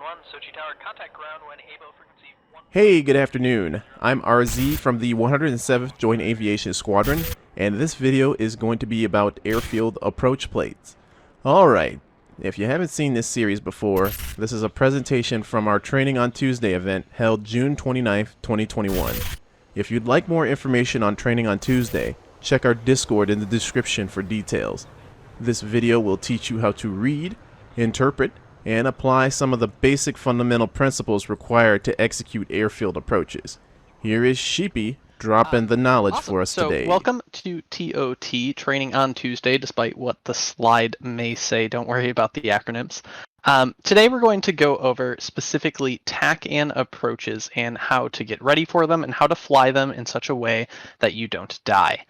Sochi Tower, contact ground when ABO frequency 1. Hey, good afternoon. I'm RZ from the 107th Joint Aviation Squadron, and this video is going to be about airfield approach plates. Alright, if you haven't seen this series before, this is a presentation from our Training on Tuesday event held June 29th, 2021. If you'd like more information on Training on Tuesday, check our Discord in the description for details. This video will teach you how to read, interpret, and apply some of the basic fundamental principles required to execute airfield approaches. Here is Sheepy dropping the knowledge Awesome. for us today. Welcome to TOT, Training on Tuesday, despite what the slide may say. Don't worry about the acronyms. Today we're going to go over specifically TACAN approaches and how to get ready for them and how to fly them in such a way that you don't die.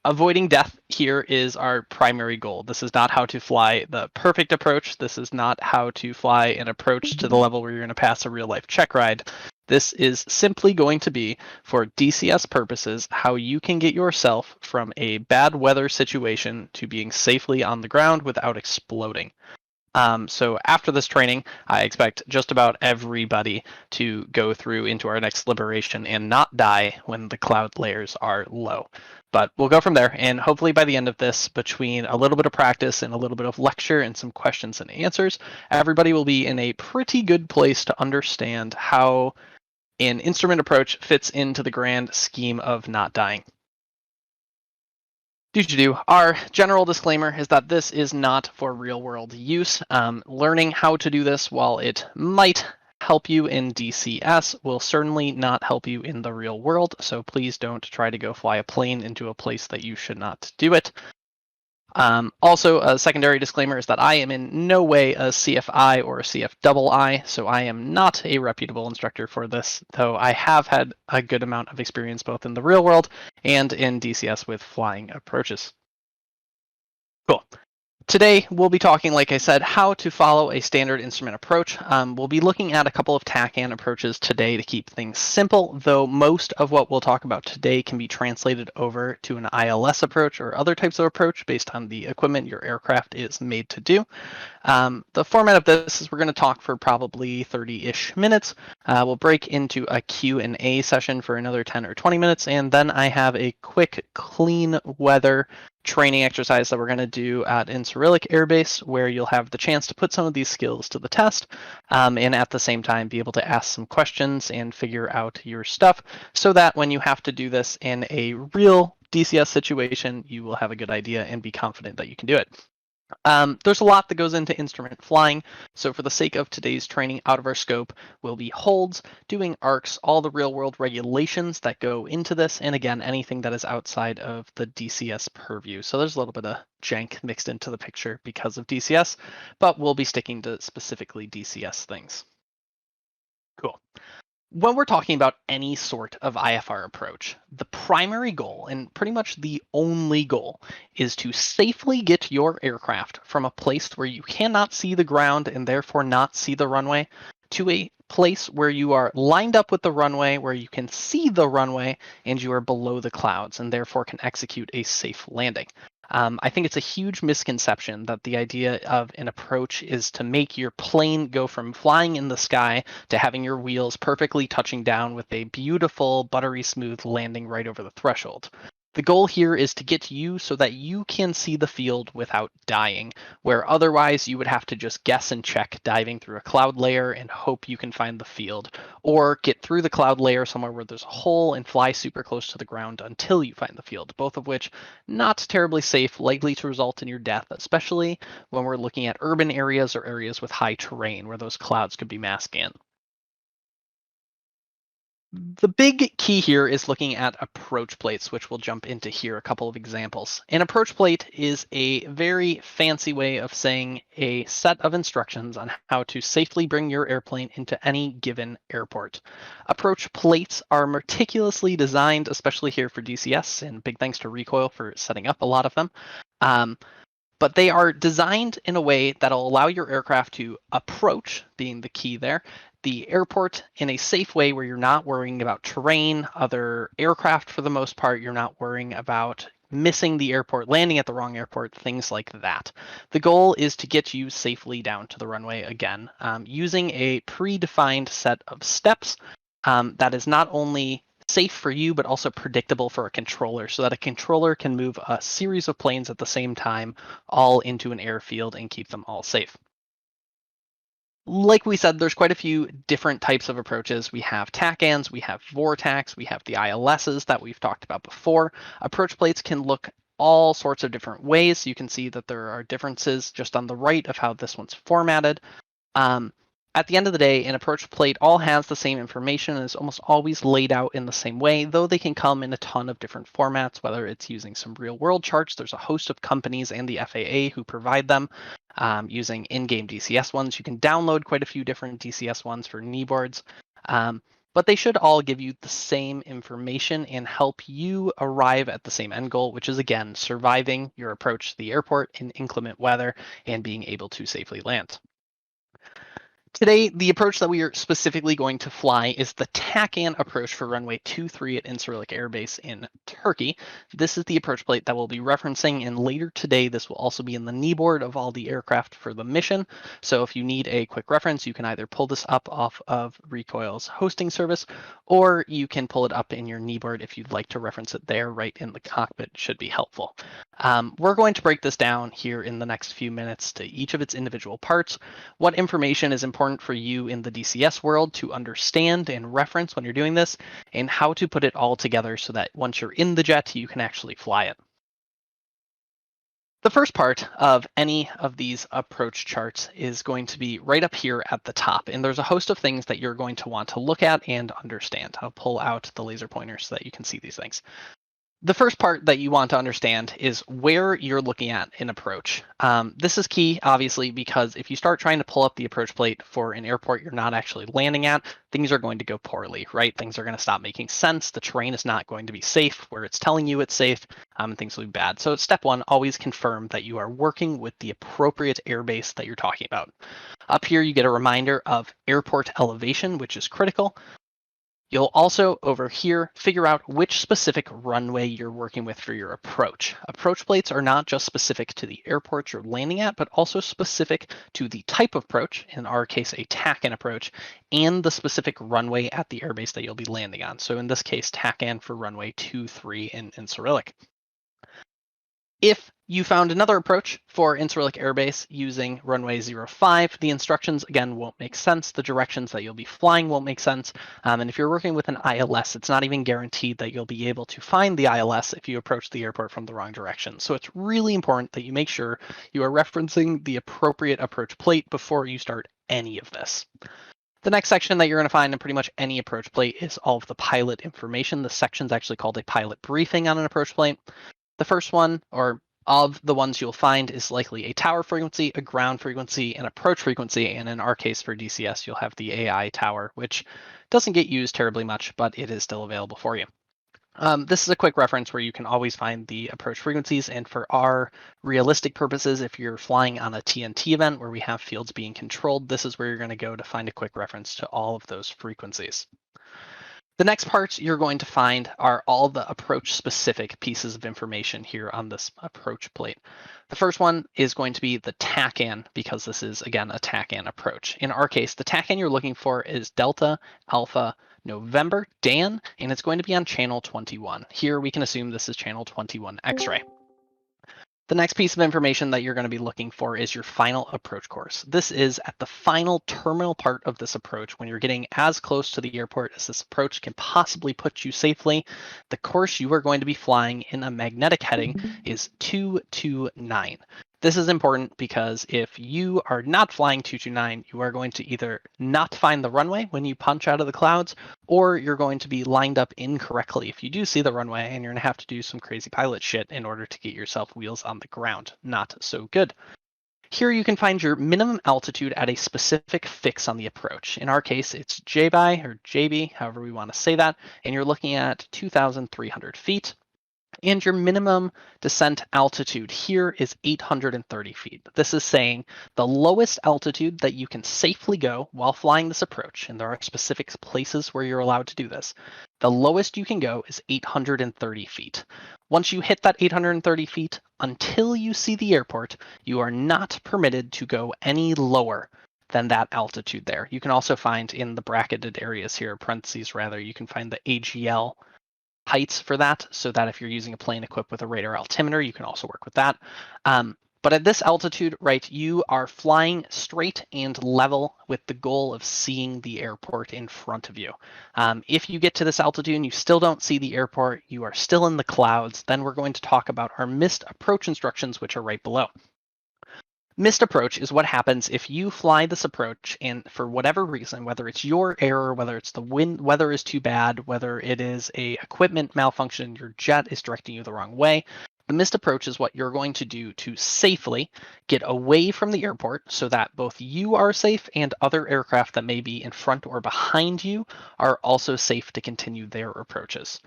Avoiding death here is our primary goal. This is not how to fly the perfect approach. This is not how to fly an approach to the level where you're going to pass a real life check ride. This is simply going to be, for DCS purposes, how you can get yourself from a bad weather situation to being safely on the ground without exploding. So after this training, I expect just about everybody to go through into our next liberation and not die when the cloud layers are low. But we'll go from there, and hopefully by the end of this, between a little bit of practice and a little bit of lecture and some questions and answers, everybody will be in a pretty good place to understand how an instrument approach fits into the grand scheme of not dying. Our general disclaimer is that this is not for real world use. Learning how to do this, while it might help you in DCS, will certainly not help you in the real world, so please don't try to go fly a plane into a place that you should not do it. Also, a secondary disclaimer is that I am in no way a CFI or a CFII, so I am not a reputable instructor for this, though I have had a good amount of experience both in the real world and in DCS with flying approaches. Cool. Today, we'll be talking, like I said, how to follow a standard instrument approach. We'll be looking at a couple of TACAN approaches today to keep things simple, though most of what we'll talk about today can be translated over to an ILS approach or other types of approach based on the equipment your aircraft is made to do. The format of this is we're going to talk for probably 30-ish minutes. We'll break into a Q&A session for another 10 or 20 minutes, and then I have a quick clean weather training exercise that we're going to do at Incirlik Air Base, where you'll have the chance to put some of these skills to the test, and at the same time be able to ask some questions and figure out your stuff, so that when you have to do this in a real DCS situation, you will have a good idea and be confident that you can do it. There's a lot that goes into instrument flying, so for the sake of today's training out of our scope, we'll be holds, doing arcs, all the real world regulations that go into this, and again, anything that is outside of the DCS purview. So there's a little bit of jank mixed into the picture because of DCS, but we'll be sticking to specifically DCS things. Cool. When we're talking about any sort of IFR approach, the primary goal, and pretty much the only goal, is to safely get your aircraft from a place where you cannot see the ground and therefore not see the runway to a place where you are lined up with the runway, where you can see the runway and you are below the clouds and therefore can execute a safe landing. I think it's a huge misconception that the idea of an approach is to make your plane go from flying in the sky to having your wheels perfectly touching down with a beautiful, buttery smooth landing right over the threshold. The goal here is to get you so that you can see the field without dying, where otherwise you would have to just guess and check diving through a cloud layer and hope you can find the field, or get through the cloud layer somewhere where there's a hole and fly super close to the ground until you find the field, both of which not terribly safe, likely to result in your death, especially when we're looking at urban areas or areas with high terrain where those clouds could be massed in. The big key here is looking at approach plates, which we'll jump into here, a couple of examples. An approach plate is a very fancy way of saying a set of instructions on how to safely bring your airplane into any given airport. Approach plates are meticulously designed, especially here for DCS, and big thanks to Recoil for setting up a lot of them. But they are designed in a way that'll allow your aircraft to approach, being the key there, the airport in a safe way where you're not worrying about terrain, other aircraft for the most part. You're not worrying about missing the airport, landing at the wrong airport, things like that. The goal is to get you safely down to the runway again, using a predefined set of steps that is not only safe for you, but also predictable for a controller, so that a controller can move a series of planes at the same time all into an airfield and keep them all safe. Like we said, there's quite a few different types of approaches. We have TACANs, we have Vortex, we have the ILSs that we've talked about before. Approach plates can look all sorts of different ways. You can see that there are differences just on the right of how this one's formatted. At the end of the day, an approach plate all has the same information and is almost always laid out in the same way, though they can come in a ton of different formats, whether it's using some real world charts. There's a host of companies and the FAA who provide them. Using in-game DCS ones. You can download quite a few different DCS ones for kneeboards, but they should all give you the same information and help you arrive at the same end goal, which is, again, surviving your approach to the airport in inclement weather and being able to safely land. Today, the approach that we are specifically going to fly is the TACAN approach for runway 23 at Incirlik Air Base in Turkey. This is the approach plate that we'll be referencing, and later today, this will also be in the kneeboard of all the aircraft for the mission. So if you need a quick reference, you can either pull this up off of Recoil's hosting service, or you can pull it up in your kneeboard if you'd like to reference it there right in the cockpit. It should be helpful. We're going to break this down here in the next few minutes to each of its individual parts. What information is important for you in the DCS world to understand and reference when you're doing this, and how to put it all together so that once you're in the jet, you can actually fly it. The first part of any of these approach charts is going to be right up here at the top, and there's a host of things that you're going to want to look at and understand. I'll pull out the laser pointer so that you can see these things. The first part that you want to understand is where you're looking at an approach. This is key, obviously, because if you start trying to pull up the approach plate for an airport you're not actually landing at, things are going to go poorly, right? Things are going to stop making sense. The terrain is not going to be safe where it's telling you it's safe, and things will be bad. So step one, always confirm that you are working with the appropriate airbase that you're talking about. Up here, you get a reminder of airport elevation, which is critical. You'll also, over here, figure out which specific runway you're working with for your approach. Approach plates are not just specific to the airport you're landing at, but also specific to the type of approach, in our case, a TACAN approach, and the specific runway at the airbase that you'll be landing on. So in this case, TACAN for runway 23 in Incirlik. If you found another approach for Incirlik Air Base using runway 05, the instructions, again, won't make sense. The directions that you'll be flying won't make sense. And if you're working with an ILS, it's not even guaranteed that you'll be able to find the ILS if you approach the airport from the wrong direction. So it's really important that you make sure you are referencing the appropriate approach plate before you start any of this. The next section that you're going to find in pretty much any approach plate is all of the pilot information. The section's actually called a pilot briefing on an approach plate. The first one, or of the ones you'll find, is likely a tower frequency, a ground frequency, an approach frequency, and in our case for DCS, you'll have the AI tower, which doesn't get used terribly much, but it is still available for you. This is a quick reference where you can always find the approach frequencies, and for our realistic purposes, if you're flying on a TNT event where we have fields being controlled, this is where you're going to go to find a quick reference to all of those frequencies. The next parts you're going to find are all the approach-specific pieces of information here on this approach plate. The first one is going to be the TACAN, because this is, again, a TACAN approach. In our case, the TACAN you're looking for is Delta Alpha November Dan, and it's going to be on channel 21. Here we can assume this is channel 21 X-ray. The next piece of information that you're going to be looking for is your final approach course. This is at the final terminal part of this approach when you're getting as close to the airport as this approach can possibly put you safely. The course you are going to be flying in a magnetic heading is 229. This is important because if you are not flying 229, you are going to either not find the runway when you punch out of the clouds, or you're going to be lined up incorrectly if you do see the runway, and you're going to have to do some crazy pilot shit in order to get yourself wheels on the ground. Not so good. Here you can find your minimum altitude at a specific fix on the approach. In our case, it's JBI or JB, however we want to say that, and you're looking at 2,300 feet. And your minimum descent altitude here is 830 feet. This is saying the lowest altitude that you can safely go while flying this approach, and there are specific places where you're allowed to do this. The lowest you can go is 830 feet. Once you hit that 830 feet, until you see the airport, you are not permitted to go any lower than that altitude there. You can also find in the bracketed areas here, parentheses rather, you can find the AGL heights for that, so that if you're using a plane equipped with a radar altimeter, you can also work with that. But at this altitude, right, you are flying straight and level with the goal of seeing the airport in front of you. If you get to this altitude and you still don't see the airport, you are still in the clouds, then we're going to talk about our missed approach instructions, which are right below. Missed approach is what happens if you fly this approach and for whatever reason, whether it's your error, whether it's the weather is too bad, whether it is a equipment malfunction, your jet is directing you the wrong way, the missed approach is what you're going to do to safely get away from the airport so that both you are safe and other aircraft that may be in front or behind you are also safe to continue their approaches.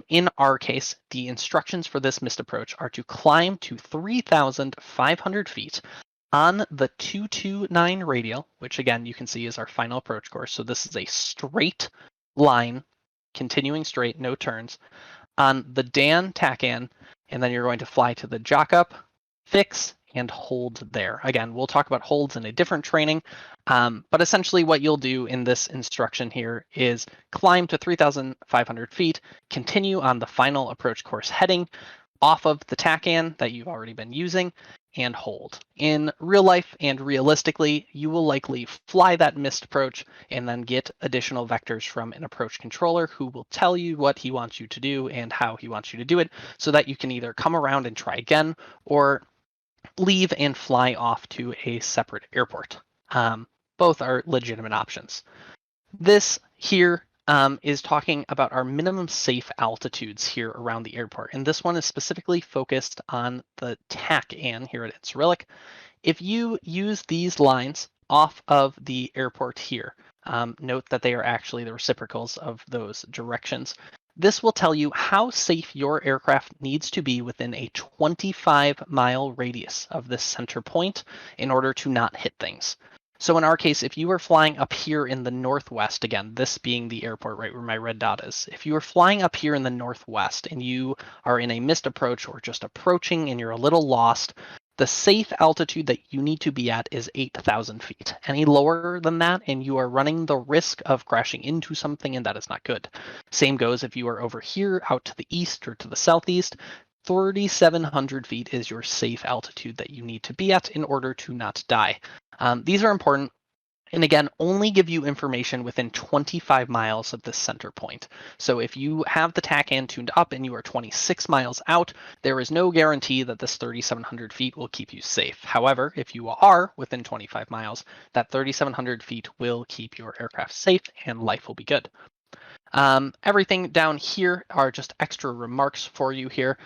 In our case, the instructions for this missed approach are to climb to 3,500 feet on the 229 radial, which again you can see is our final approach course. So this is a straight line, continuing straight, no turns, on the Dan TACAN, and then you're going to fly to the jock up, fix, and hold there. Again, we'll talk about holds in a different training, but essentially what you'll do in this instruction here is climb to 3,500 feet, continue on the final approach course heading off of the TACAN that you've already been using, and hold. In real life and realistically, you will likely fly that missed approach and then get additional vectors from an approach controller who will tell you what he wants you to do and how he wants you to do it so that you can either come around and try again or leave and fly off to a separate airport. Both are legitimate options. This here is talking about our minimum safe altitudes here around the airport. And this one is specifically focused on the TACAN here at Cyrillic. If you use these lines off of the airport here, note that they are actually the reciprocals of those directions. This will tell you how safe your aircraft needs to be within a 25-mile radius of this center point in order to not hit things. So in our case, if you were flying up here in the northwest, again, this being the airport right where my red dot is, if you were flying up here in the northwest and you are in a missed approach or just approaching and you're a little lost, the safe altitude that you need to be at is 8,000 feet. Any lower than that and you are running the risk of crashing into something, and that is not good. Same goes if you are over here out to the east or to the southeast. 3,700 feet is your safe altitude that you need to be at in order to not die. These are important, and again, only give you information within 25 miles of the center point. So if you have the TACAN tuned up and you are 26 miles out, there is no guarantee that this 3,700 feet will keep you safe. However, if you are within 25 miles, that 3,700 feet will keep your aircraft safe and life will be good. Everything down here are just extra remarks for you here.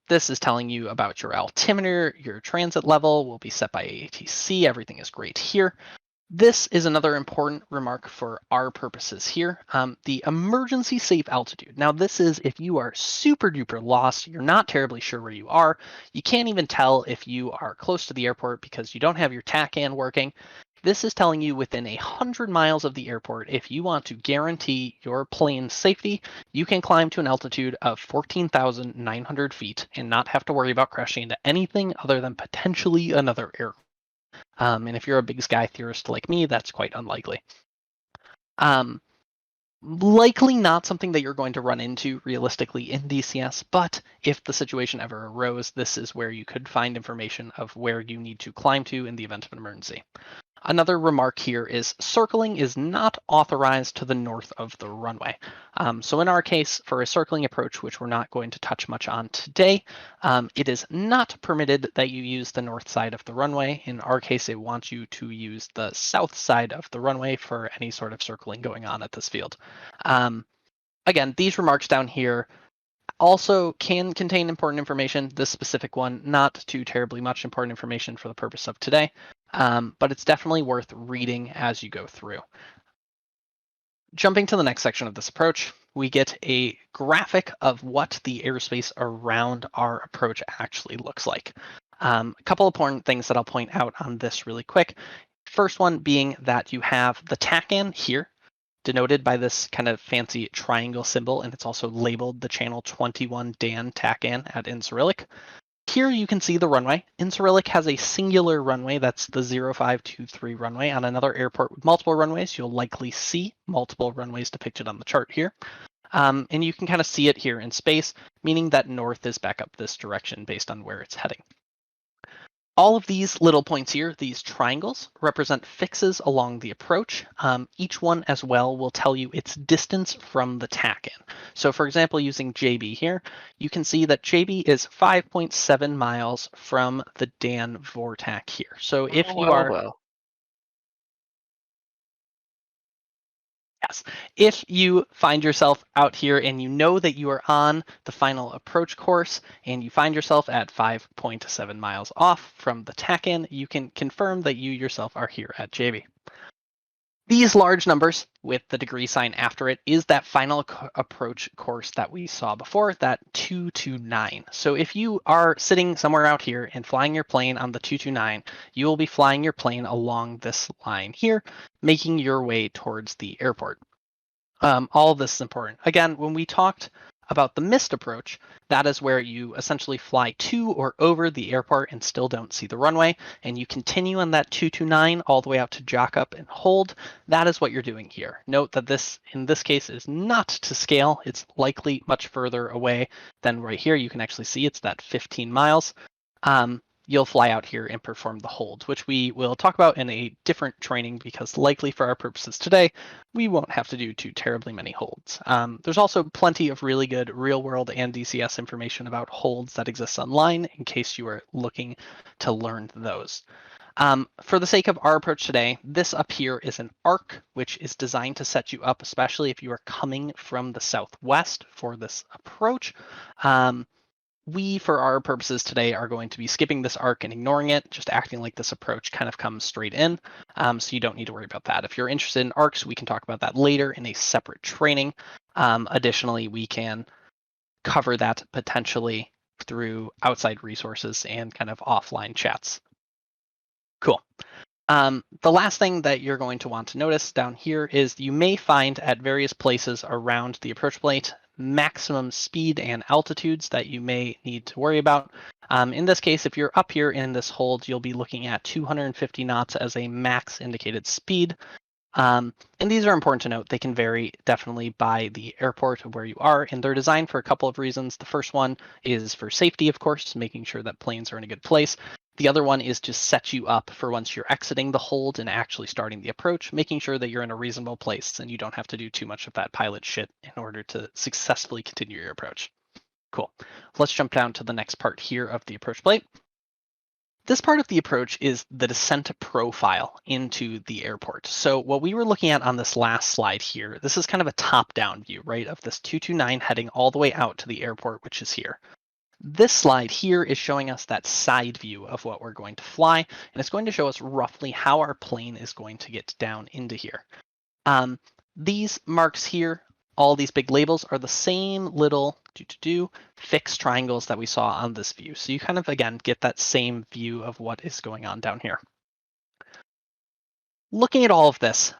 This is telling you about your altimeter, your transit level will be set by AATC. Everything is great here. This is another important remark for our purposes here. The emergency safe altitude. Now this is if you are super duper lost, you're not terribly sure where you are. You can't even tell if you are close to the airport because you don't have your TACAN working. This is telling you within 100 miles of the airport, if you want to guarantee your plane's safety, you can climb to an altitude of 14,900 feet and not have to worry about crashing into anything other than potentially another aircraft. And if you're a big sky theorist like me, that's quite unlikely. Likely not something that you're going to run into realistically in DCS, but if the situation ever arose, this is where you could find information of where you need to climb to in the event of an emergency. Another remark here is circling is not authorized to the north of the runway. So in our case, for a circling approach, which we're not going to touch much on today, it is not permitted that you use the north side of the runway. In our case, it wants you to use the south side of the runway for any sort of circling going on at this field. Again, these remarks down here also can contain important information. This specific one, not too terribly much important information for the purpose of today, but it's definitely worth reading as you go through. Jumping to the next section of this approach, we get a graphic of what the airspace around our approach actually looks like. A couple important things that I'll point out on this really quick. First one being that you have the TACAN here. denoted by this kind of fancy triangle symbol, and it's also labeled the channel 21 Dan TACAN at in Cyrillic. Here you can see the runway. In Cyrillic has a singular runway, that's the 0523 runway. On another airport with multiple runways, you'll likely see multiple runways depicted on the chart here. And you can kind of see it here in space, meaning that north is back up this direction based on where it's heading. All of these little points here, these triangles, represent fixes along the approach. Each one as well will tell you its distance from the TACAN. So for example, using JB here, you can see that JB is 5.7 miles from the Dan Vortac here. So if you are... Yes. If you find yourself out here and you know that you are on the final approach course and you find yourself at 5.7 miles off from the TACAN, you can confirm that you yourself are here at JB. These large numbers with the degree sign after it is that final approach course that we saw before, that 229. So if you are sitting somewhere out here and flying your plane on the 229, you will be flying your plane along this line here, making your way towards the airport. All of this is important. Again, when we talked about the missed approach, that is where you essentially fly to or over the airport and still don't see the runway, and you continue on that 229 all the way out to jack up and hold. That is what you're doing here. Note that this, in this case, is not to scale. It's likely much further away than right here. You can actually see it's that 15 miles. You'll fly out here and perform the hold, which we will talk about in a different training because likely for our purposes today, we won't have to do too terribly many holds. There's also plenty of really good real world and DCS information about holds that exists online in case you are looking to learn those. For the sake of our approach today, this up here is an arc, which is designed to set you up, especially if you are coming from the southwest for this approach. We, for our purposes today, are going to be skipping this arc and ignoring it, just acting like this approach kind of comes straight in, so you don't need to worry about that. If you're interested in arcs, we can talk about that later in a separate training. Additionally, we can cover that potentially through outside resources and kind of offline chats. Cool. The last thing that you're going to want to notice down here is you may find at various places around the approach plate maximum speed and altitudes that you may need to worry about. In this case, if you're up here in this hold, you'll be looking at 250 knots as a max indicated speed. And these are important to note. They can vary definitely by the airport where you are, and they're designed for a couple of reasons. The first one is for safety, of course, making sure that planes are in a good place. The other one is to set you up for once you're exiting the hold and actually starting the approach, making sure that you're in a reasonable place and you don't have to do too much of that pilot shit in order to successfully continue your approach. Cool. Let's jump down to the next part here of the approach plate. This part of the approach is the descent profile into the airport. So what we were looking at on this last slide here, this is kind of a top-down view, right, of this 229 heading all the way out to the airport, which is here. This slide here is showing us that side view of what we're going to fly, and it's going to show us roughly how our plane is going to get down into here. These marks here, all these big labels, are the same little fixed triangles that we saw on this view. So you kind of, again, get that same view of what is going on down here. Looking at all of this,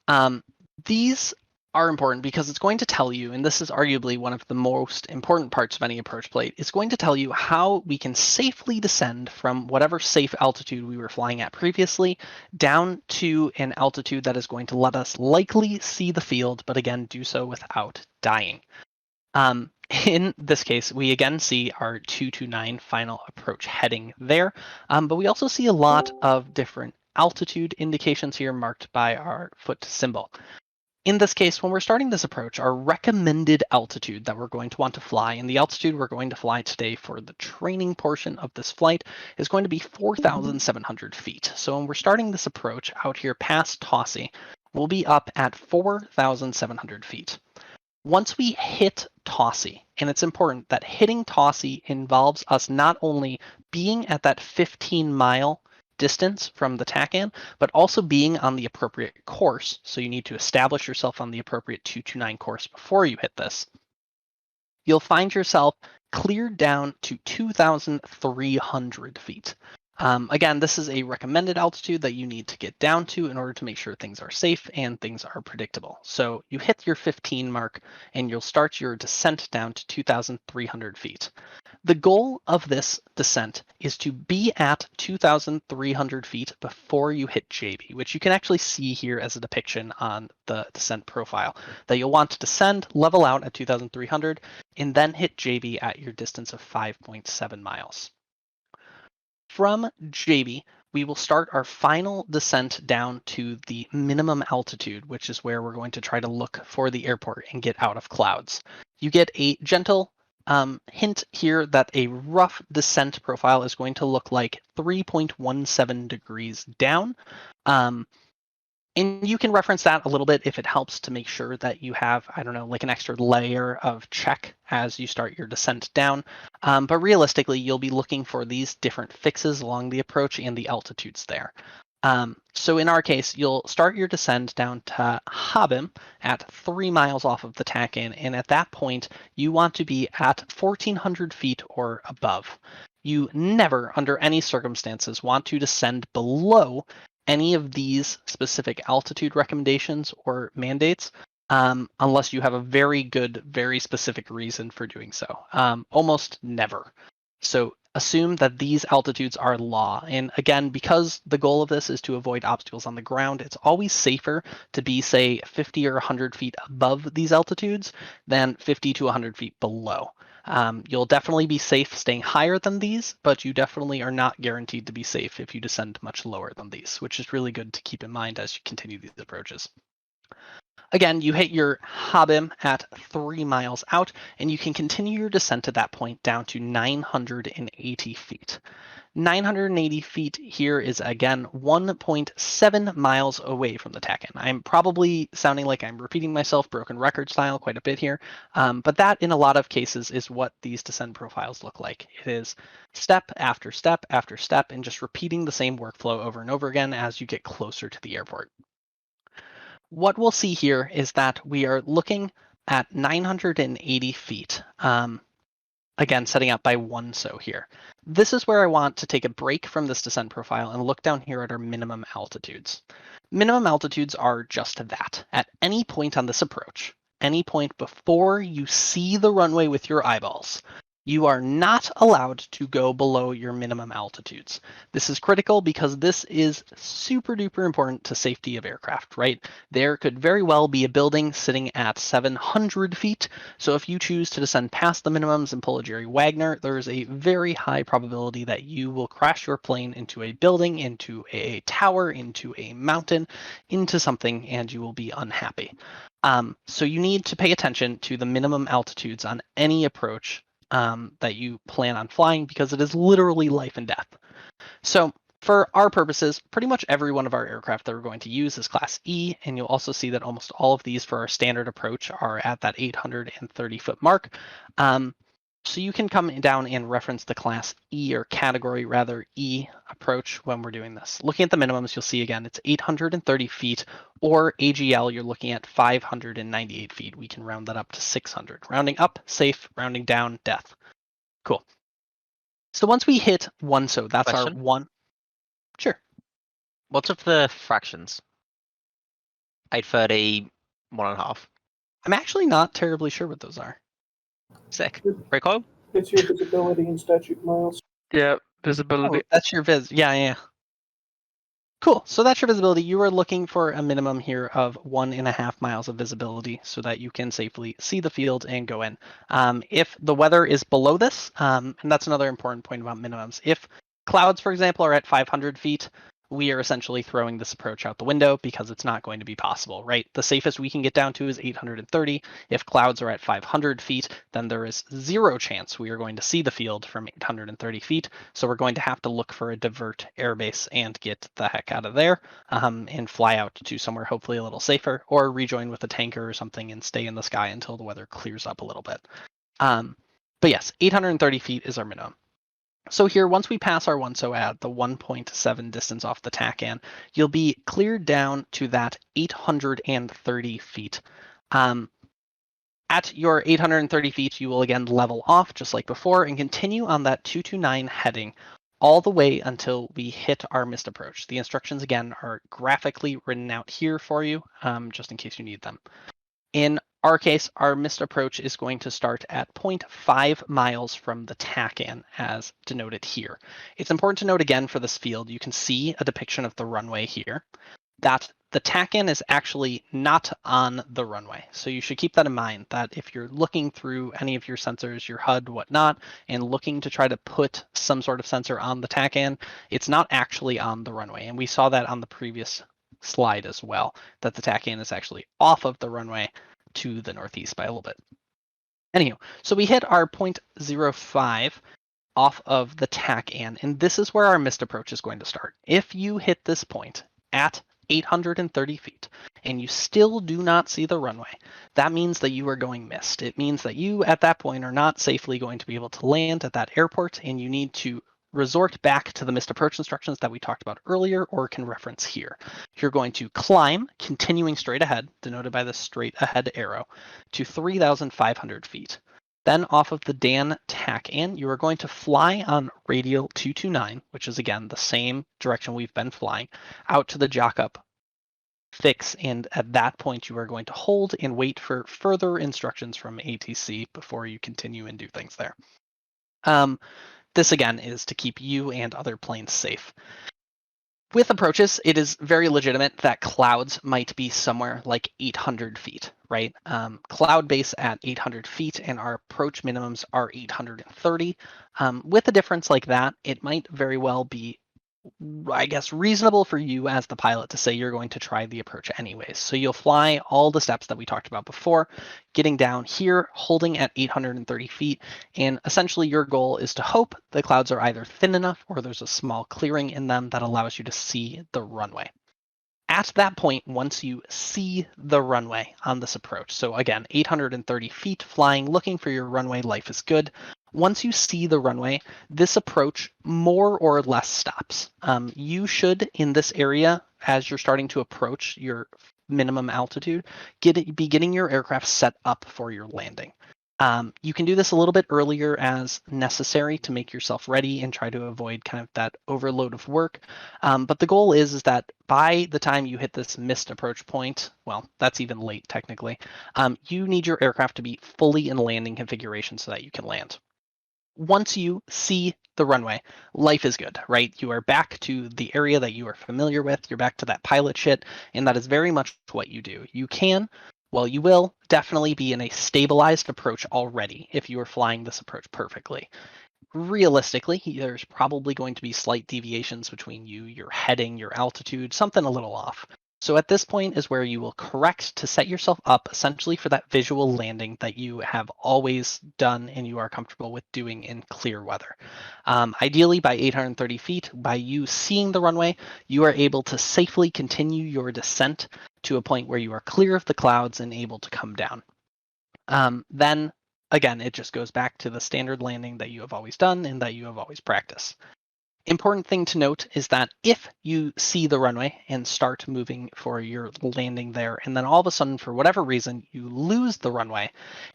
these are important because it's going to tell you, and this is arguably one of the most important parts of any approach plate, it's going to tell you how we can safely descend from whatever safe altitude we were flying at previously down to an altitude that is going to let us likely see the field, but again, do so without dying. In this case, we again see our 229 final approach heading there, but we also see a lot of different altitude indications here marked by our foot symbol. In this case, when we're starting this approach, our recommended altitude that we're going to want to fly, and the altitude we're going to fly today for the training portion of this flight, is going to be 4,700 feet. So when we're starting this approach out here past Tossie, we'll be up at 4,700 feet. Once we hit Tossie, and it's important that hitting Tossie involves us not only being at that 15-mile distance from the TACAN, but also being on the appropriate course. So you need to establish yourself on the appropriate 229 course before you hit this. You'll find yourself cleared down to 2,300 feet. Again, this is a recommended altitude that you need to get down to in order to make sure things are safe and things are predictable. So you hit your 15 mark and you'll start your descent down to 2,300 feet. The goal of this descent is to be at 2,300 feet before you hit JB, which you can actually see here as a depiction on the descent profile, that you'll want to descend, level out at 2,300, and then hit JB at your distance of 5.7 miles. From JB, we will start our final descent down to the minimum altitude, which is where we're going to try to look for the airport and get out of clouds. You get a gentle hint here that a rough descent profile is going to look like 3.17 degrees down. And you can reference that a little bit if it helps to make sure that you have, I don't know, like an extra layer of check as you start your descent down. But realistically, you'll be looking for these different fixes along the approach and the altitudes there. So in our case, you'll start your descent down to Habim at 3 miles off of the TACAN, and at that point, you want to be at 1,400 feet or above. You never, under any circumstances, want to descend below any of these specific altitude recommendations or mandates unless you have a very good, very specific reason for doing so. Almost never. So assume that these altitudes are law. And again, because the goal of this is to avoid obstacles on the ground, it's always safer to be, say, 50 or 100 feet above these altitudes than 50 to 100 feet below. You'll definitely be safe staying higher than these, but you definitely are not guaranteed to be safe if you descend much lower than these, which is really good to keep in mind as you continue these approaches. Again, you hit your Habim at 3 miles out, and you can continue your descent at that point down to 980 feet. 980 feet here is, again, 1.7 miles away from the TACAN. I'm probably sounding like I'm repeating myself, broken record style, quite a bit here, but that in a lot of cases is what these descent profiles look like. It is step after step after step and just repeating the same workflow over and over again as you get closer to the airport. What we'll see here is that we are looking at 980 feet. Again, setting up by 1 so here. This is where I want to take a break from this descent profile and look down here at our minimum altitudes. Minimum altitudes are just that. At any point on this approach, any point before you see the runway with your eyeballs, you are not allowed to go below your minimum altitudes. This is critical because this is super duper important to safety of aircraft, right? There could very well be a building sitting at 700 feet. So if you choose to descend past the minimums and pull a Jerry Wagner, there's a very high probability that you will crash your plane into a building, into a tower, into a mountain, into something, and you will be unhappy. So you need to pay attention to the minimum altitudes on any approach that you plan on flying, because it is literally life and death. So for our purposes, pretty much every one of our aircraft that we're going to use is Class E, and you'll also see that almost all of these for our standard approach are at that 830 foot mark. So you can come down and reference the Class E, or category rather, E approach when we're doing this. Looking at the minimums, you'll see again, it's 830 feet, or AGL, you're looking at 598 feet. We can round that up to 600. Rounding up, safe. Rounding down, death. Cool. So once we hit 1 so, that's Question? our 1. Sure. What's up the fractions? 830, 1.5. I'm actually not terribly sure what those are. Sick. Recoil? It's your visibility and statute miles. Yeah, Oh, visibility. that's your viz. Yeah. Cool. So that's your visibility. You are looking for a minimum here of 1.5 miles of visibility so that you can safely see the field and go in. If the weather is below this, and that's another important point about minimums. If clouds, for example, are at 500 feet, we are essentially throwing this approach out the window because it's not going to be possible, right? The safest we can get down to is 830. If clouds are at 500 feet, then there is 0 chance we are going to see the field from 830 feet. So we're going to have to look for a divert airbase and get the heck out of there and fly out to somewhere hopefully a little safer, or rejoin with a tanker or something and stay in the sky until the weather clears up a little bit. But yes, 830 feet is our minimum. So here, once we pass our 1 so at the 1.7 distance off the TACAN, you'll be cleared down to that 830 feet. At your 830 feet, you will again level off just like before and continue on that 229 heading all the way until we hit our missed approach. The instructions, again, are graphically written out here for you, just in case you need them. In our case, our missed approach is going to start at 0.5 miles from the TACAN, as denoted here. It's important to note again for this field, you can see a depiction of the runway here, that the TACAN is actually not on the runway. So you should keep that in mind, that if you're looking through any of your sensors, your HUD, whatnot, and looking to try to put some sort of sensor on the TACAN, it's not actually on the runway. And we saw that on the previous slide as well, that the TACAN is actually off of the runway to the northeast by a little bit. Anywho, so we hit our 0.05 off of the TACAN, and this is where our missed approach is going to start. If you hit this point at 830 feet and you still do not see the runway, that means that you are going missed. It means that you at that point are not safely going to be able to land at that airport, and you need to resort back to the missed approach instructions that we talked about earlier or can reference here. You're going to climb, continuing straight ahead, denoted by the straight ahead arrow, to 3,500 feet. Then off of the Dan TACAN, you are going to fly on radial 229, which is again the same direction we've been flying, out to the jock-up fix, and at that point you are going to hold and wait for further instructions from ATC before you continue and do things there. This again is to keep you and other planes safe. With approaches, it is very legitimate that clouds might be somewhere like 800 feet, right? Cloud base at 800 feet and our approach minimums are 830. With a difference like that, it might very well be, I guess, reasonable for you as the pilot to say you're going to try the approach anyways. So you'll fly all the steps that we talked about before, getting down here, holding at 830 feet, and essentially your goal is to hope the clouds are either thin enough or there's a small clearing in them that allows you to see the runway. At that point, once you see the runway on this approach, so again, 830 feet flying, looking for your runway, life is good. Once you see the runway, this approach more or less stops. You should, in this area, as you're starting to approach your minimum altitude, be getting your aircraft set up for your landing. You can do this a little bit earlier as necessary to make yourself ready and try to avoid kind of that overload of work. But the goal is that by the time you hit this missed approach point, well, that's even late technically, you need your aircraft to be fully in landing configuration so that you can land. Once you see the runway, life is good, right? You are back to the area that you are familiar with. You're back to that pilot shit, and that is very much what you do. You can, well, you will definitely be in a stabilized approach already if you are flying this approach perfectly. Realistically, there's probably going to be slight deviations between you, your heading, your altitude, something a little off. So at this point is where you will correct to set yourself up essentially for that visual landing that you have always done and you are comfortable with doing in clear weather. Ideally, by 830 feet, by you seeing the runway, you are able to safely continue your descent to a point where you are clear of the clouds and able to come down. Then, again, it just goes back to the standard landing that you have always done and that you have always practiced. Important thing to note is that if you see the runway and start moving for your landing there, and then all of a sudden, for whatever reason, you lose the runway,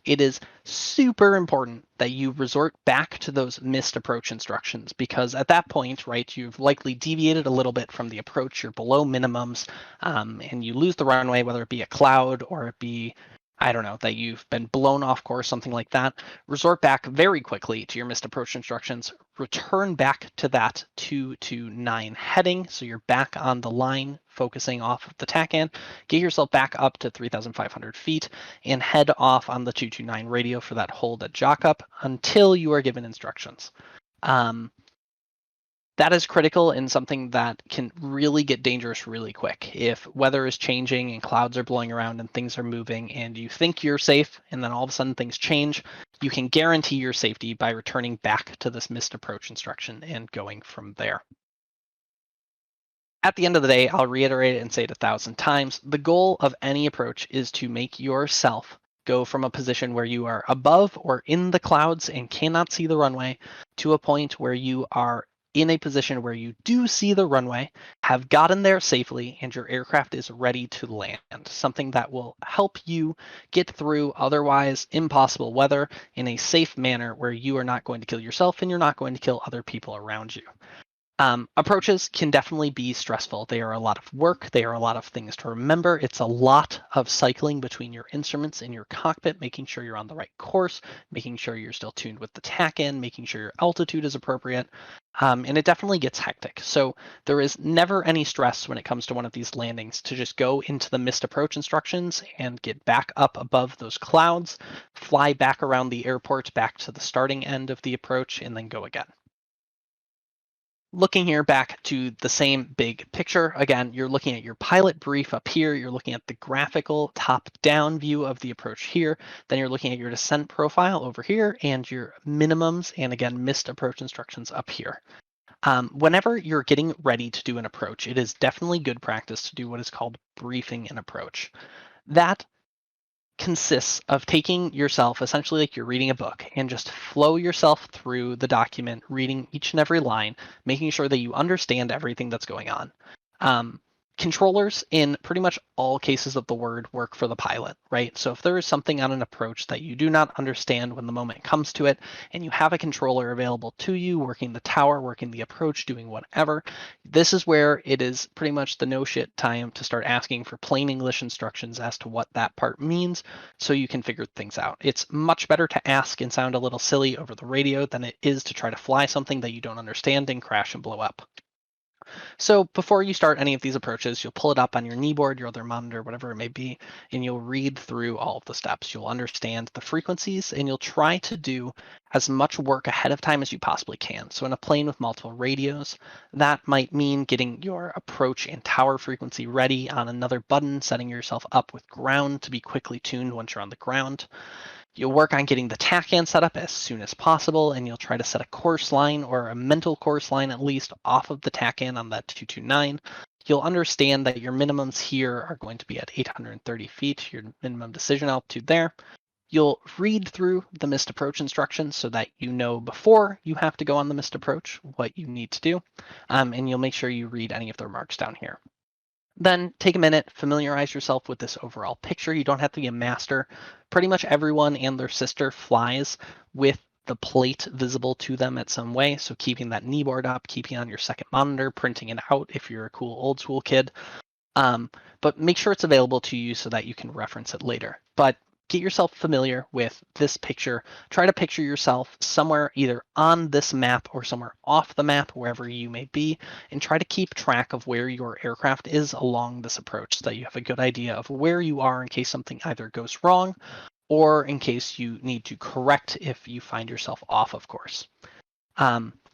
it is super important that you resort back to those missed approach instructions, because at that point, right, you've likely deviated a little bit from the approach, you're below minimums, and you lose the runway, whether it be a cloud or it be, I don't know, that you've been blown off course, something like that. Resort back very quickly to your missed approach instructions. Return back to that 229 heading, so you're back on the line, focusing off of the TACAN. Get yourself back up to 3,500 feet and head off on the 229 radio for that hold at jock up until you are given instructions. That is critical and something that can really get dangerous really quick. If weather is changing and clouds are blowing around and things are moving and you think you're safe and then all of a sudden things change, you can guarantee your safety by returning back to this missed approach instruction and going from there. At the end of the day, I'll reiterate it and say it 1,000 times. The goal of any approach is to make yourself go from a position where you are above or in the clouds and cannot see the runway to a point where you are in a position where you do see the runway, have gotten there safely, and your aircraft is ready to land. Something that will help you get through otherwise impossible weather in a safe manner where you are not going to kill yourself and you're not going to kill other people around you. Approaches can definitely be stressful. They are a lot of work. They are a lot of things to remember. It's a lot of cycling between your instruments in your cockpit, making sure you're on the right course, making sure you're still tuned with the TACAN, making sure your altitude is appropriate. And it definitely gets hectic. So there is never any stress when it comes to one of these landings to just go into the missed approach instructions and get back up above those clouds, fly back around the airport back to the starting end of the approach, and then go again. Looking here back to the same big picture, again, you're looking at your pilot brief up here, you're looking at the graphical top-down view of the approach here, then you're looking at your descent profile over here, and your minimums, and again, missed approach instructions up here. Whenever you're getting ready to do an approach, it is definitely good practice to do what is called briefing an approach. That consists of taking yourself essentially like you're reading a book and just flow yourself through the document, reading each and every line, making sure that you understand everything that's going on. Controllers in pretty much all cases of the word work for the pilot, right? So if there is something on an approach that you do not understand when the moment comes to it, and you have a controller available to you, working the tower, working the approach, doing whatever, this is where it is pretty much the no shit time to start asking for plain English instructions as to what that part means so you can figure things out. It's much better to ask and sound a little silly over the radio than it is to try to fly something that you don't understand and crash and blow up. So before you start any of these approaches, you'll pull it up on your knee board, your other monitor, whatever it may be, and you'll read through all of the steps. You'll understand the frequencies, and you'll try to do as much work ahead of time as you possibly can. So in a plane with multiple radios, that might mean getting your approach and tower frequency ready on another button, setting yourself up with ground to be quickly tuned once you're on the ground. You'll work on getting the TACAN set up as soon as possible, and you'll try to set a course line or a mental course line at least off of the TACAN on that 229. You'll understand that your minimums here are going to be at 830 feet, your minimum decision altitude there. You'll read through the missed approach instructions so that you know before you have to go on the missed approach what you need to do, and you'll make sure you read any of the remarks down here. Then take a minute, familiarize yourself with this overall picture. You don't have to be a master. Pretty much everyone and their sister flies with the plate visible to them at some way. So keeping that knee board up, keeping on your second monitor, printing it out if you're a cool old school kid. But make sure it's available to you so that you can reference it later. But get yourself familiar with this picture. Try to picture yourself somewhere either on this map or somewhere off the map, wherever you may be, and try to keep track of where your aircraft is along this approach so that you have a good idea of where you are in case something either goes wrong or in case you need to correct if you find yourself off of course.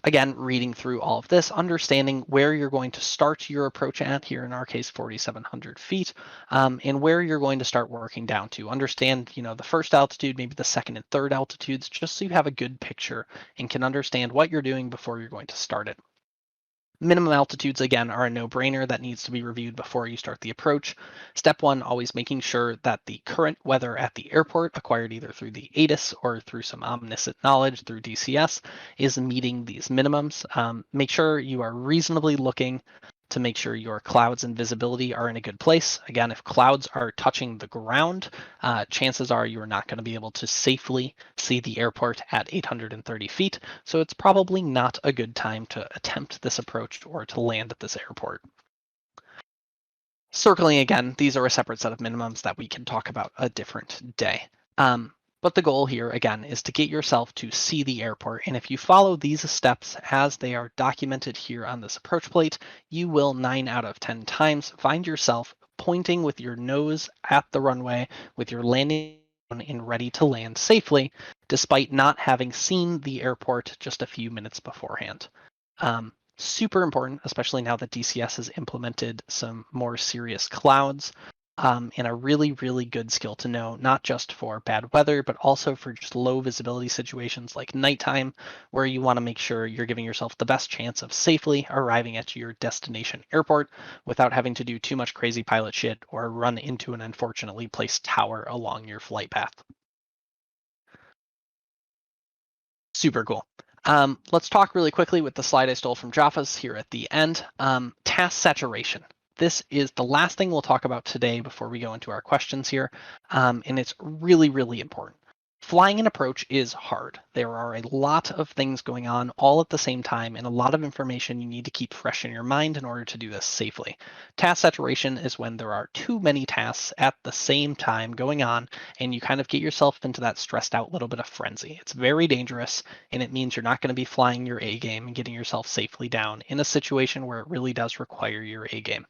Again, reading through all of this, understanding where you're going to start your approach at, here in our case 4,700 feet, and where you're going to start working down to. Understand, the first altitude, maybe the second and third altitudes, just so you have a good picture and can understand what you're doing before you're going to start it. Minimum altitudes, again, are a no-brainer that needs to be reviewed before you start the approach. Step one, always making sure that the current weather at the airport, acquired either through the ATIS or through some omniscient knowledge through DCS, is meeting these minimums. Make sure you are reasonably looking to make sure your clouds and visibility are in a good place. Again, if clouds are touching the ground, chances are you are not going to be able to safely see the airport at 830 feet, so it's probably not a good time to attempt this approach or to land at this airport. Circling again, these are a separate set of minimums that we can talk about a different day. But the goal here, again, is to get yourself to see the airport. And if you follow these steps as they are documented here on this approach plate, you will 9 out of 10 times find yourself pointing with your nose at the runway with your landing and ready to land safely, despite not having seen the airport just a few minutes beforehand. Super important, especially now that DCS has implemented some more serious clouds. And a really, really good skill to know, not just for bad weather, but also for just low visibility situations like nighttime, where you want to make sure you're giving yourself the best chance of safely arriving at your destination airport without having to do too much crazy pilot shit or run into an unfortunately placed tower along your flight path. Super cool. Let's talk really quickly with the slide I stole from Jaffa's here at the end. Task saturation. This is the last thing we'll talk about today before we go into our questions here, and it's really, really important. Flying an approach is hard. There are a lot of things going on all at the same time and a lot of information you need to keep fresh in your mind in order to do this safely. Task saturation is when there are too many tasks at the same time going on and you kind of get yourself into that stressed out little bit of frenzy. It's very dangerous and it means you're not going to be flying your A game and getting yourself safely down in a situation where it really does require your A game.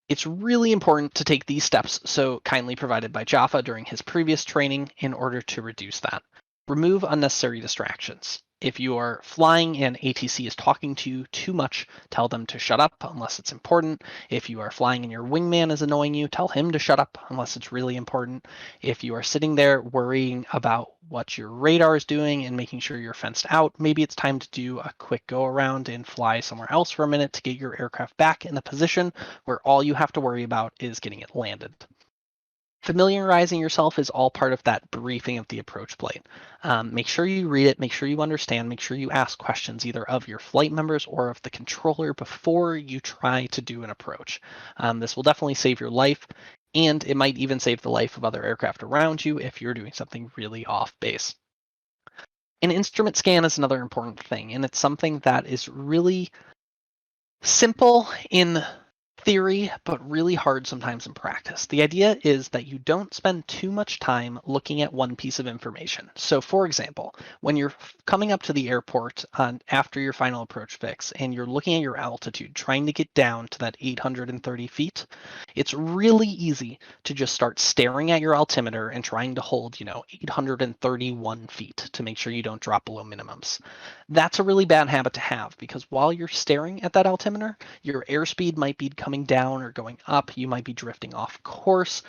It's really important to take these steps so kindly provided by Jaffa during his previous training in order to reduce that. Remove unnecessary distractions. If you are flying and ATC is talking to you too much, tell them to shut up unless it's important. If you are flying and your wingman is annoying you, tell him to shut up unless it's really important. If you are sitting there worrying about what your radar is doing and making sure you're fenced out, maybe it's time to do a quick go around and fly somewhere else for a minute to get your aircraft back in a position where all you have to worry about is getting it landed. Familiarizing yourself is all part of that briefing of the approach plate. Make sure you read it, make sure you understand, make sure you ask questions either of your flight members or of the controller before you try to do an approach. This will definitely save your life, and it might even save the life of other aircraft around you if you're doing something really off base. An instrument scan is another important thing, and it's something that is really simple in theory, but really hard sometimes in practice. The idea is that you don't spend too much time looking at one piece of information. So for example, when you're coming up to the airport after your final approach fix and you're looking at your altitude, trying to get down to that 830 feet, it's really easy to just start staring at your altimeter and trying to hold, 831 feet to make sure you don't drop below minimums. That's a really bad habit to have because while you're staring at that altimeter, your airspeed might be coming down or going up. You might be drifting off course.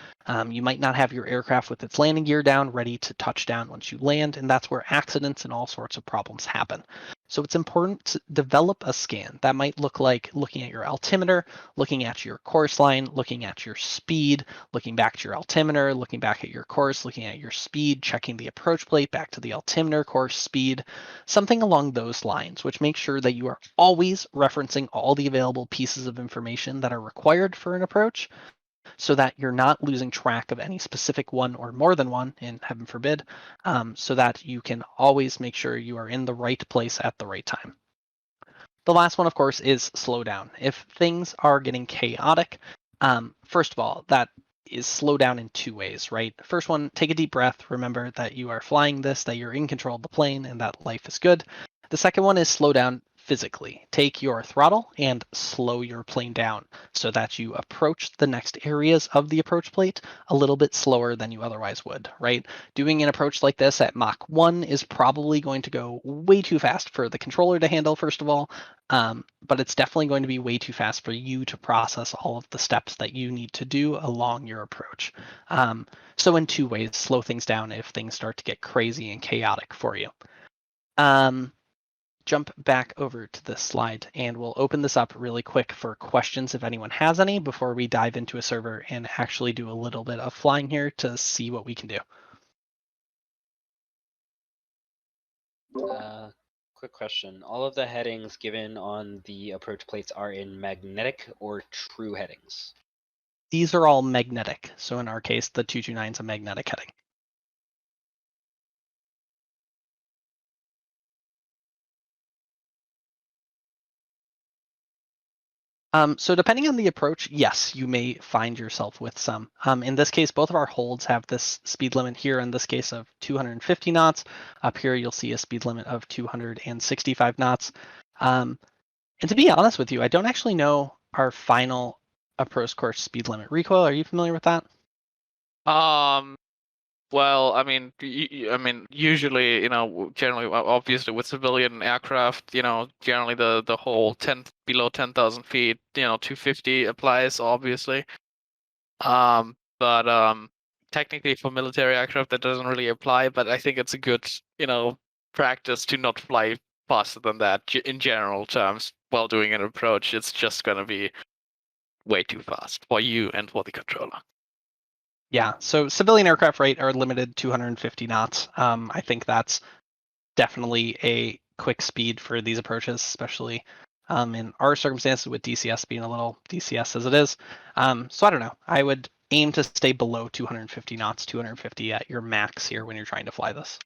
You might not have your aircraft with its landing gear down, ready to touch down once you land, and that's where accidents and all sorts of problems happen. So it's important to develop a scan. That might look like looking at your altimeter, looking at your course line, looking at your speed, looking back to your altimeter, looking back at your course, looking at your speed, checking the approach plate, back to the altimeter, course, speed, something along those lines, which makes sure that you are always referencing all the available pieces of information that are required for an approach so that you're not losing track of any specific one or more than one, and heaven forbid, so that you can always make sure you are in the right place at the right time. The last one, of course, is slow down. If things are getting chaotic, first of all, that is slow down in two ways, right? First one, take a deep breath. Remember that you are flying this, that you're in control of the plane, and that life is good. The second one is slow down physically. Take your throttle and slow your plane down so that you approach the next areas of the approach plate a little bit slower than you otherwise would, right? Doing an approach like this at Mach 1 is probably going to go way too fast for the controller to handle, first of all, but it's definitely going to be way too fast for you to process all of the steps that you need to do along your approach. So in two ways, slow things down if things start to get crazy and chaotic for you. Jump back over to this slide and we'll open this up really quick for questions if anyone has any before we dive into a server and actually do a little bit of flying here to see what we can do. Quick question. All of the headings given on the approach plates are in magnetic or true headings? These are all magnetic. So in our case, the 229 is a magnetic heading. So depending on the approach, yes, you may find yourself with some. In this case, both of our holds have this speed limit here, in this case of 250 knots. Up here, you'll see a speed limit of 265 knots. And to be honest with you, I don't actually know our final approach course speed limit. Recoil, are you familiar with that? Well, I mean, usually, generally, obviously, with civilian aircraft, generally the whole below 10,000 feet, 250 applies, obviously. But technically for military aircraft that doesn't really apply. But I think it's a good, practice to not fly faster than that in general terms while doing an approach. It's just gonna be way too fast for you and for the controller. Yeah, so civilian aircraft, right, are limited 250 knots. I think that's definitely a quick speed for these approaches, especially in our circumstances with DCS being a little DCS as it is. So I don't know. I would aim to stay below 250 knots, 250 at your max here when you're trying to fly this.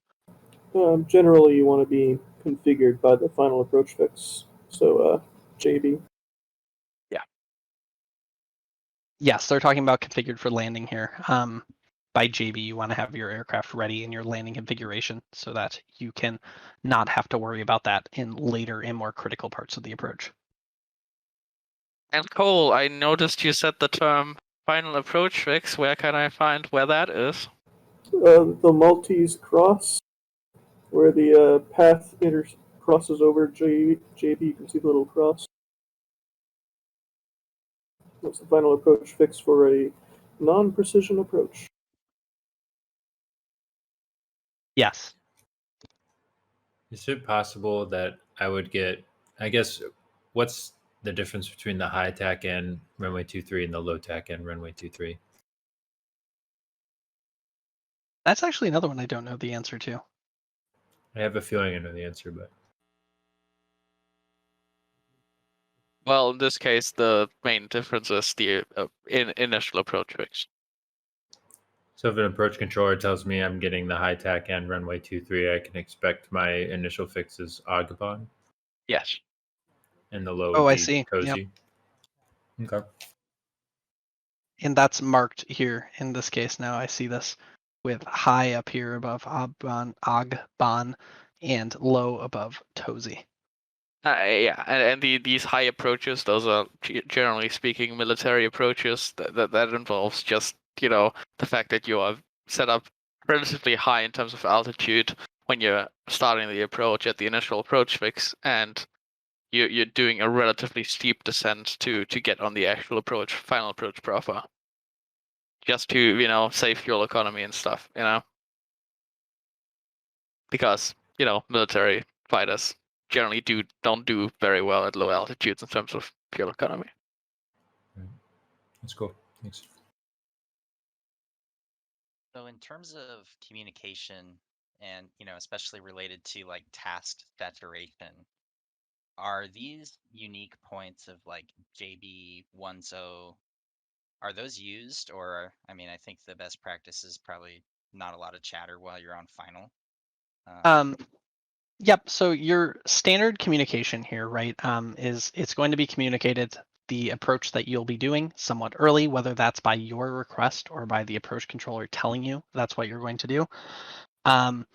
Generally, you want to be configured by the final approach fix. So, JB. Yes, they're talking about configured for landing here. By JB, you want to have your aircraft ready in your landing configuration so that you can not have to worry about that in later and more critical parts of the approach. And Cole, I noticed you said the term final approach fix. Where can I find where that is? The Maltese cross, where the path crosses over JB, you can see the little cross. That's the final approach fix for a non-precision approach. Yes. Is it possible that I would get, I guess, what's the difference between the high TACAN runway 23 and the low TACAN runway 23? That's actually another one I don't know the answer to. I have a feeling I know the answer, but Well, in this case, the main difference is the initial approach fix. so if an approach controller tells me I'm getting the high TACAN runway 23, I can expect my initial fix is Audubon, Yes. and the low Oh, would I be see. Cozy. Yep. Okay. And that's marked here in this case now. I see this with high up here above Agbon, and low above Tozy. Yeah, and these high approaches, those are generally speaking military approaches. That involves just the fact that you are set up relatively high in terms of altitude when you're starting the approach at the initial approach fix, and you're doing a relatively steep descent to get on the actual final approach profile, just to save fuel economy and stuff, because military fighters generally don't do very well at low altitudes in terms of fuel economy. That's cool. Thanks. So in terms of communication and, especially related to like task saturation, are these unique points of like JB 1.0, are those used? Or, I think the best practice is probably not a lot of chatter while you're on final. Yep. So your standard communication here, right, is it's going to be communicated the approach that you'll be doing somewhat early, whether that's by your request or by the approach controller telling you that's what you're going to do. And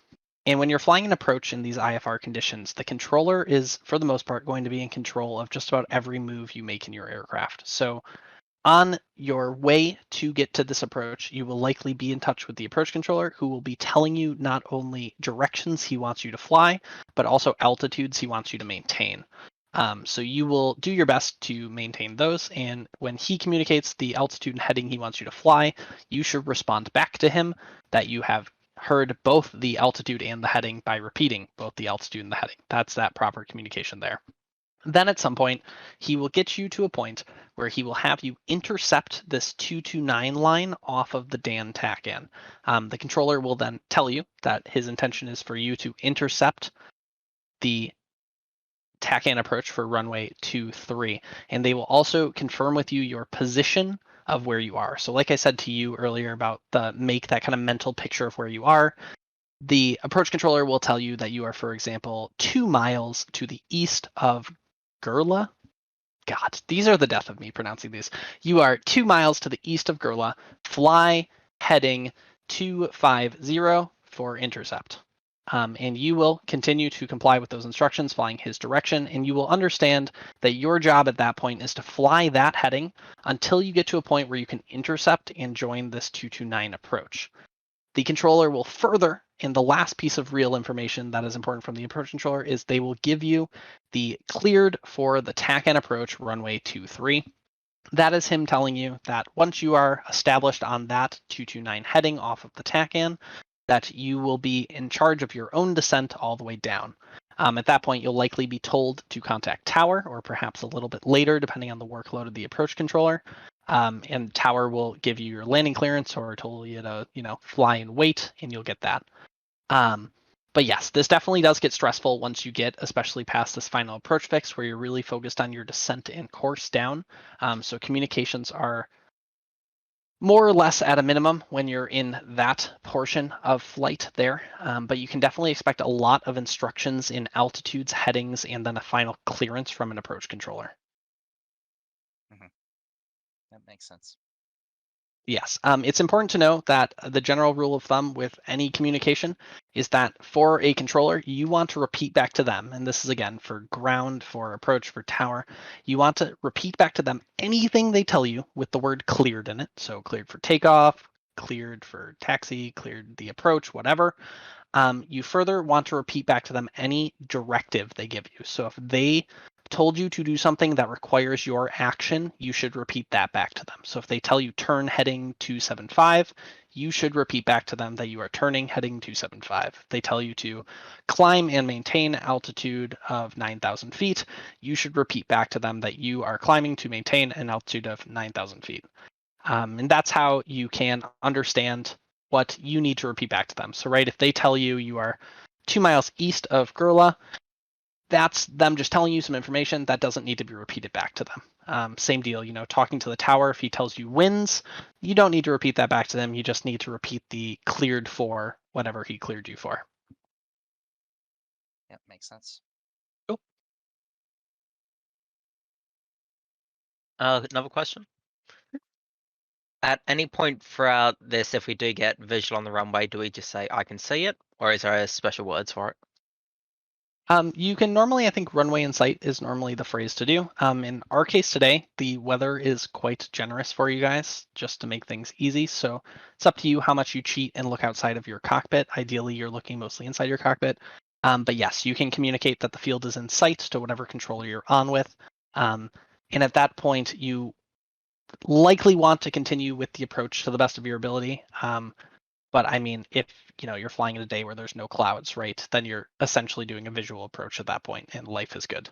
when you're flying an approach in these IFR conditions, the controller is, for the most part, going to be in control of just about every move you make in your aircraft. So on your way to get to this approach, you will likely be in touch with the approach controller, who will be telling you not only directions he wants you to fly, but also altitudes he wants you to maintain. So you will do your best to maintain those, and when he communicates the altitude and heading he wants you to fly, you should respond back to him that you have heard both the altitude and the heading by repeating both the altitude and the heading. That's that proper communication there. Then at some point, he will get you to a point where he will have you intercept this 229 line off of the Dan TACAN. The controller will then tell you that his intention is for you to intercept the TACAN approach for runway 23, and they will also confirm with you your position of where you are. So like I said to you earlier about make that kind of mental picture of where you are, the approach controller will tell you that you are, for example, 2 miles to the east of Gerla. God, these are the death of me pronouncing these. You are 2 miles to the east of Gerla. Fly heading 250 for intercept. And you will continue to comply with those instructions, flying his direction, and you will understand that your job at that point is to fly that heading until you get to a point where you can intercept and join this 229 approach. The controller will further, and the last piece of real information that is important from the approach controller is they will give you the cleared for the TACAN approach runway 23. That is him telling you that once you are established on that 229 heading off of the TACAN, that you will be in charge of your own descent all the way down. At that point, you'll likely be told to contact Tower, or perhaps a little bit later, depending on the workload of the approach controller. And Tower will give you your landing clearance or tell you to, fly and wait, and you'll get that. But yes, this definitely does get stressful once you get especially past this final approach fix where you're really focused on your descent and course down. So communications are more or less at a minimum when you're in that portion of flight there. But you can definitely expect a lot of instructions in altitudes, headings, and then a final clearance from an approach controller. That makes sense. Yes, it's important to know that the general rule of thumb with any communication is that for a controller, you want to repeat back to them. And this is again for ground, for approach, for tower. You want to repeat back to them anything they tell you with the word cleared in it. So cleared for takeoff, cleared for taxi, cleared the approach, whatever. You further want to repeat back to them any directive they give you. So if they told you to do something that requires your action, you should repeat that back to them. So if they tell you turn heading 275, you should repeat back to them that you are turning heading 275. If they tell you to climb and maintain altitude of 9,000 feet, you should repeat back to them that you are climbing to maintain an altitude of 9,000 feet. And that's how you can understand what you need to repeat back to them. So, right, if they tell you you are 2 miles east of Gurla, that's them just telling you some information that doesn't need to be repeated back to them. Same deal, talking to the tower, if he tells you winds, you don't need to repeat that back to them. You just need to repeat the cleared for whatever he cleared you for. Yep, makes sense. Cool. Another question. At any point throughout this, if we do get visual on the runway, do we just say, I can see it? Or is there a special words for it? You can normally, I think runway in sight is normally the phrase to do. In our case today, the weather is quite generous for you guys just to make things easy. So it's up to you how much you cheat and look outside of your cockpit. Ideally, you're looking mostly inside your cockpit. But yes, you can communicate that the field is in sight to whatever controller you're on with. And at that point, you likely want to continue with the approach to the best of your ability. But I mean, if you're flying in a day where there's no clouds, right, then you're essentially doing a visual approach at that point, and life is good.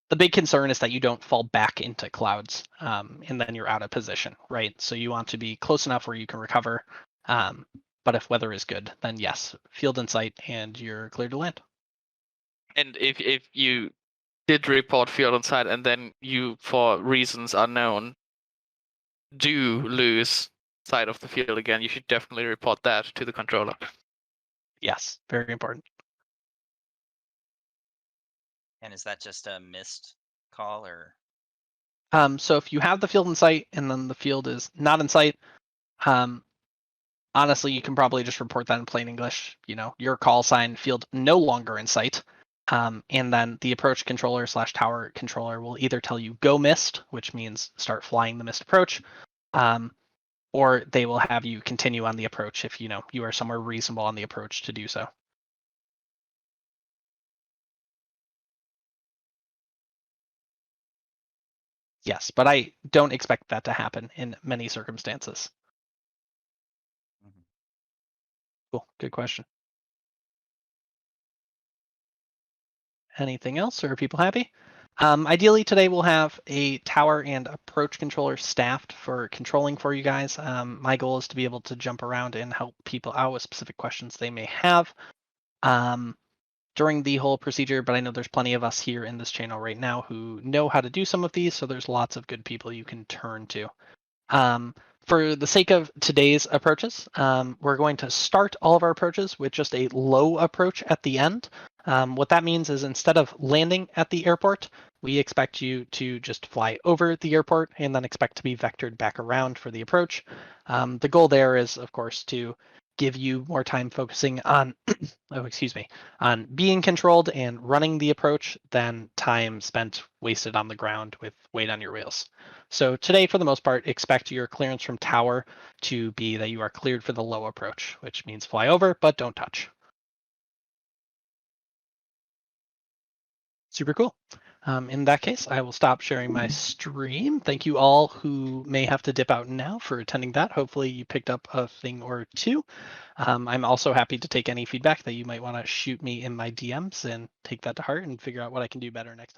The big concern is that you don't fall back into clouds, and then you're out of position, right? So you want to be close enough where you can recover. But if weather is good, then yes, field in sight, and you're clear to land. And if you did report field on sight and then you, for reasons unknown, do lose sight of the field again, you should definitely report that to the controller. Yes, very important. And is that just a missed call or? So if you have the field in sight and then the field is not in sight, honestly, you can probably just report that in plain English. Your call sign, field no longer in sight. And then the approach controller / tower controller will either tell you go missed, which means start flying the missed approach, or they will have you continue on the approach if you are somewhere reasonable on the approach to do so. Yes, but I don't expect that to happen in many circumstances. Mhm. Cool, good question. Anything else, or are people happy? Ideally, today we'll have a tower and approach controller staffed for controlling for you guys. My goal is to be able to jump around and help people out with specific questions they may have during the whole procedure, but I know there's plenty of us here in this channel right now who know how to do some of these, so there's lots of good people you can turn to. For the sake of today's approaches, we're going to start all of our approaches with just a low approach at the end. What that means is instead of landing at the airport, we expect you to just fly over the airport and then expect to be vectored back around for the approach. The goal there is, of course, to give you more time focusing on, on being controlled and running the approach than time spent wasted on the ground with weight on your wheels. So today, for the most part, expect your clearance from tower to be that you are cleared for the low approach, which means fly over, but don't touch. Super cool. In that case, I will stop sharing my stream. Thank you all who may have to dip out now for attending that. Hopefully you picked up a thing or two. I'm also happy to take any feedback that you might want to shoot me in my DMs and take that to heart and figure out what I can do better next time.